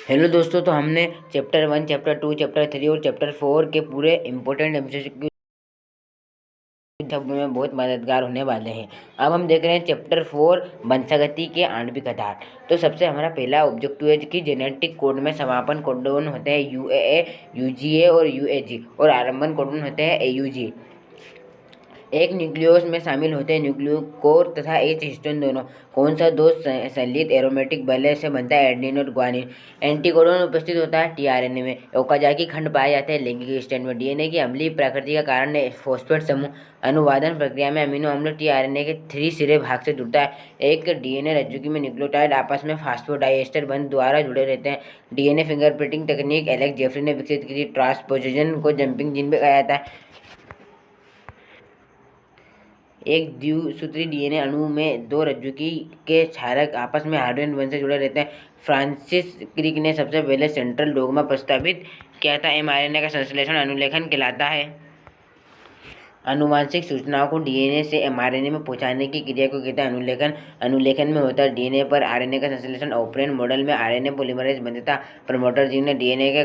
Hello दोस्तों, तो हमने चैप्टर 1, चैप्टर 2, चैप्टर 3 और चैप्टर 4 के पूरे इम्पोर्टेंट एमसीक्यू में बहुत मददगार होने वाले हैं। अब हम देख रहे हैं चैप्टर 4 वंशागति के आणविक आधार। तो सबसे हमारा पहला ऑब्जेक्टिव है कि जेनेटिक कोड में समापन कोडोन होते हैं यूएए, यूजीए और यूएजी, और आरंभन कोडोन होते हैं एयूजी। एक न्यूक्लियोस में शामिल होते हैं न्यूक्लियोकोर तथा एच हिस्टोन दोनों। कौन सा दो संलित एरोमेटिक बल्ले से बनता है एडेनिन और ग्वानिन। एंटीकोडोन उपस्थित होता है टीआरएनए में। ओकाजाकी खंड पाए जाते हैं लैंगिक स्टैंड में। डीएनए की अम्लीय प्रकृति का कारण है फॉस्फेट समूह। अनुवादन प्रक्रिया में अमीनो अम्ल टीआरएनए के 3 सिरे भाग से जुड़ता है। एक डीएनए रज्जुकी में न्यूक्लियोटाइड आपस में फास्फोडाइएस्टर बंध द्वारा जुड़े रहते हैं। डीएनए फिंगरप्रिंटिंग तकनीक एलेक्स जेफरी ने विकसित की थी। ट्रांसपोजिशन को जंपिंग जीन भी कहा जाता है। एक द्विसूत्री डीएनए अणु में 2 रज्जुकी के क्षारक आपस में हाइड्रोजन बंध से जुड़े रहते हैं। फ्रांसिस क्रिक ने सबसे पहले सेंट्रल डोग्मा प्रस्तावित किया था। एमआरएनए का संश्लेषण अनुलेखन कहलाता है। आनुवांशिक सूचनाओं को डीएनए से एमआरएनए में पहुंचाने की क्रिया को कहते हैं अनुलेखन। अनुलेखन में होता है डीएनए पर आरएनए का संश्लेषण। ऑपरेंट मॉडल में आरएनए पॉलीमरेज बंधता प्रमोटर जीन है। डीएनए के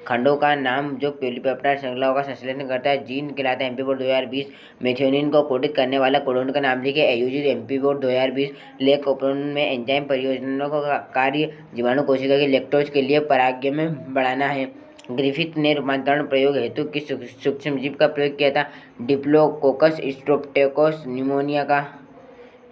खंडों का नाम जो पॉलीपेप्टाइड श्रृंखलाओं का संश्लेषण करता है जीन कहलाता है। एमपी बोर्ड 2020 मेथियोनिन को कोडित करने वाला कोडोन का नाम लिखे एयूजी। एमपी बोर्ड 2020 लेक कोप्रोन में एंजाइम परियोजनाओं का कार्य जीवाणु कोशिका की लैक्टोज के लिए पराग्य में बढ़ाना है। ग्रिफिथ ने रूपांतरण प्रयोग हेतु किस सूक्ष्मजीव का प्रयोग किया था। डिप्लोकोकस स्ट्रेप्टोकोकस न्यूमोनिया का।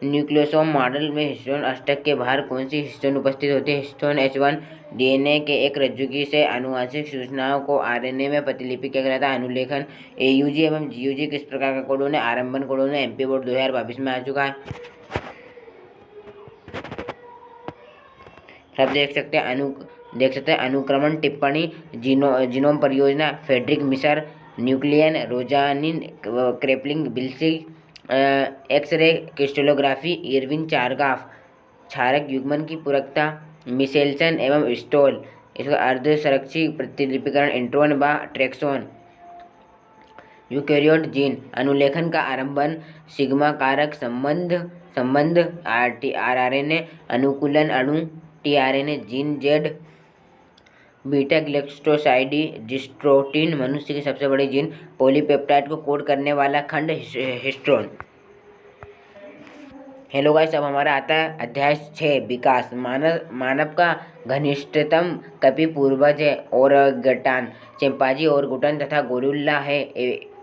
न्यूक्लियोसोम मॉडल में हिस्टोन अष्टक के बाहर कौन सी हिस्टोन उपस्थित होती है। Histone H1। डीएनए के एक रज्जुकी से आनुवांशिक सूचनाओं को आरएनए में प्रतिलिपि किया जाता है अनुलेखन। एयूजी एवं जीयूजी किस प्रकार का कोडोन है। आरंभन कोडोन है। एमपी बोर्ड 2022 में आ चुका है। सब देख सकते हैं अनुक्रमण टिप्पणी जीनोम परियोजना फ्रेडरिक मिशर, न्यूक्लियन रोजानिन क्रेपलिंग बिल्सी, एक्स-रे क्रिस्टलोग्राफी इरविन चारगाफ, क्षारक युग्मन की पूरकता मिशेल्सन एवं स्टोल, इसका अर्धसंरक्षी प्रतिलिपिकरण इंट्रोन व ट्रेक्सोन। यूकेरियोट जीन अनुलेखन का आरंभन सिग्मा कारक संबंध आरआरएनए अनुकूलन अणु टीआरएनए जीन जेड बीटा ग्लाइकोसाइडी डिस्ट्रोटिन मनुष्य की सबसे बड़ी जीन पॉलीपेप्टाइड को कोड करने वाला खंड हिस्टोन। हेलो गाइस, अब हमारा आता है अध्याय 6 विकास। मानव का घनिष्ठतम कपि पूर्वज है ओरंगटान, चिंपांजी ओरंगुटान तथा गोरिल्ला है।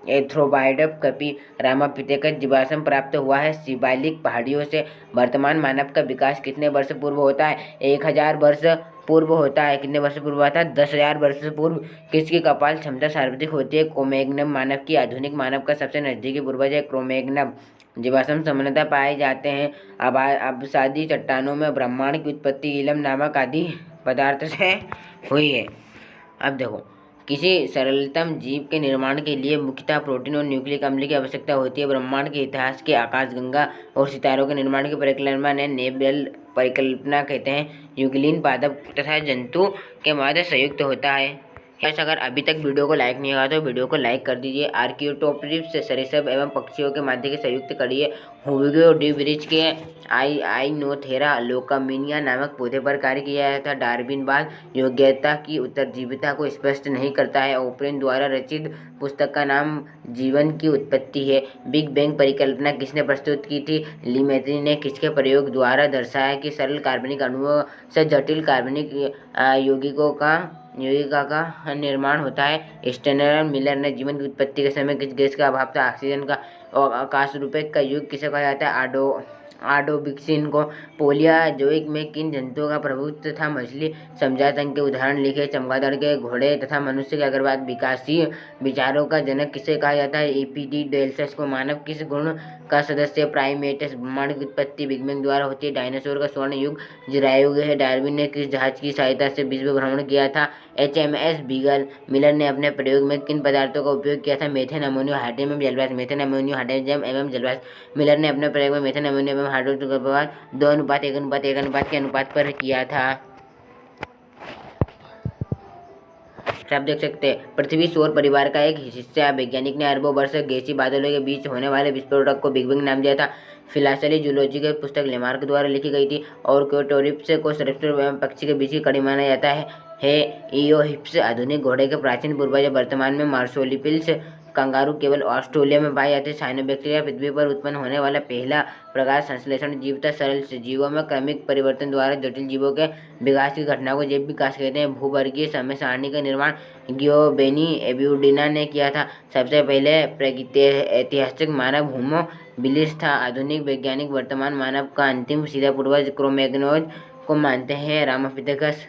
एंथ्रोपॉइड कपि रामापिथेकस जीवाश्म प्राप्त हुआ है सिबालिक पहाड़ियों से। वर्तमान मानव का विकास कितने वर्ष पूर्व होता है। 1000 वर्ष पूर्व होता है। कितने वर्ष पूर्व होता है। 10,000 वर्ष पूर्व। किसकी कपाल क्षमता सर्वाधिक होती है। क्रोमैग्नम मानव की। आधुनिक मानव का सबसे नजदीकी पूर्वज है क्रोमैग्नम। जीवाश्म सामान्यतः पाए जाते हैं आबशादी चट्टानों में। ब्रह्मांड की उत्पत्ति इलम नामक आदि पदार्थ से हुई है। अब देखो, किसी सरलतम जीव के निर्माण के लिए मुख्यतः प्रोटीन और न्यूक्लिक अम्ल की आवश्यकता होती है। ब्रह्मांड के इतिहास के आकाशगंगा और सितारों के निर्माण की परिकल्पना ने नेबल परिकल्पना कहते हैं। यूक्लिन पादप तथा जंतु के मध्य संयुक्त होता है। अगर अभी तक वीडियो को लाइक नहीं किया तो वीडियो को लाइक कर दीजिए। आर्कियोटोप्सिस सरीसृप एवं पक्षियों के माध्य की संयुक्त कड़ी है। ह्यूगो डी वृक्ष के आइनोथेरा लोकामिनिया नामक पौधे पर कार्य किया था। डार्विनवाद योग्यता की उत्तरजीविता को स्पष्ट नहीं करता है। ओपरेन द्वारा रचित पुस्तक का नाम जीवन की उत्पत्ति है। बिग बैंग परिकल्पना किसने प्रस्तुत की थी। लीमेत्री ने। किसके प्रयोग द्वारा दर्शाया कि सरल कार्बनिक अणुओं से जटिल कार्बनिक यौगिका का निर्माण होता है। स्टेनर मिलर ने। जीवन की उत्पत्ति के समय किस गैस का अभाव था। ऑक्सीजन का। और आकाश रूपक का युग किसे कहा जाता है। आडोबिक्सिन को। पोलियाजोइक में किन जंतुओं का प्रभुत्व था। मछली। समझातंक के उदाहरण लिखे। चमगादड़ के घोड़े तथा मनुष्य के अग्रवाद। विकासीय विचारों का जनक किसे कहा जाता है। एपिडिडेल्टस को। मानव किस गुण का सदस्य प्राइमेट्स। ब्रह्मांड की उत्पत्ति बिग बैंग द्वारा होती है। डायनासोर का स्वर्ण युग जरायुग है। डार्विन ने किस जहाज की सहायता से विश्व भ्रमण किया था। HMS beagle. मिलर ने अपने प्रयोग में किन पदार्थों का उपयोग किया था। मेथेन अमोनियो हाइड्रोजन एवं जलवाष्प। मेथेन अमोनियो हाइड्रोजन एवं जलवाष्प। मिलर ने अपने प्रयोग में मेथेन अमोनियो एवं हाइड्रोजन का व्यवहार 2:1:1 के अनुपात पर किया था। आप देख सकते हैं पृथ्वी सौर परिवार का एक हिस्सा है। वैज्ञानिक ने अरबों वर्ष गैसीय बादलों के बीच होने वाले विस्फोटक को बिग बैंग नाम दिया था। फिलासली जूलॉजी की पुस्तक लेमार्क द्वारा लिखी गई थी और क्योटोरिप्स को सर्वश्रेष्ठ एवं पक्षी के बीच की कड़ी माना जाता है। इओहिप्स आधुनिक घोड़े के प्राचीन पूर्वज वर्तमान में मार्सोलिपिल्स कंगारू केवल ऑस्ट्रेलिया में पाए जाते साइनोबैक्टीरिया पृथ्वी पर उत्पन्न होने वाला पहला प्रकाश संश्लेषण जीव था। सरल जीवों में क्रमिक परिवर्तन द्वारा जटिल जीवों के विकास की घटना को जैव विकास कहते हैं। भूवर्गीय समय सारणी का निर्माण गियोबेनी एब्यूडिना ने किया था। सबसे पहले प्रागैतिहासिक मानव होमो बिलिस था। आधुनिक वैज्ञानिक वर्तमान मानव का अंतिम सीधा पूर्वज क्रोमैग्नोज को मानते हैं। रामापिथेकस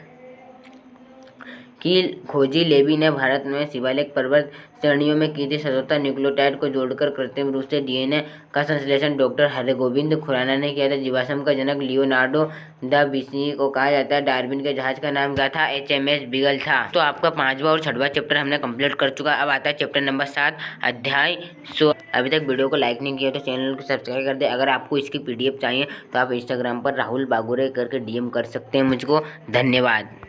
की खोजी लेवी ने भारत में शिवालिक पर्वत श्रेणियों में की थी। 77 न्यूक्लियोटाइड को जोड़कर कृत्रिम रूप से डीएनए का संश्लेषण डॉक्टर हरगोविंद खुराना ने किया था। जीवाश्म का जनक लियोनार्डो दा विंची को कहा जाता है। डार्विन के जहाज का नाम क्या था? HMS बीगल था। तो आपका 5वां और 6वां चैप्टर हमने कंप्लीट कर चुका। अब आता है चैप्टर नंबर 7 अध्याय 16। अभी तक वीडियो को लाइक नहीं किया तो चैनल को सब्सक्राइब कर दे। अगर आपको इसकी PDF चाहिए तो आप इंस्टाग्राम पर राहुल बागुरे करके DM कर सकते हैं मुझको। धन्यवाद।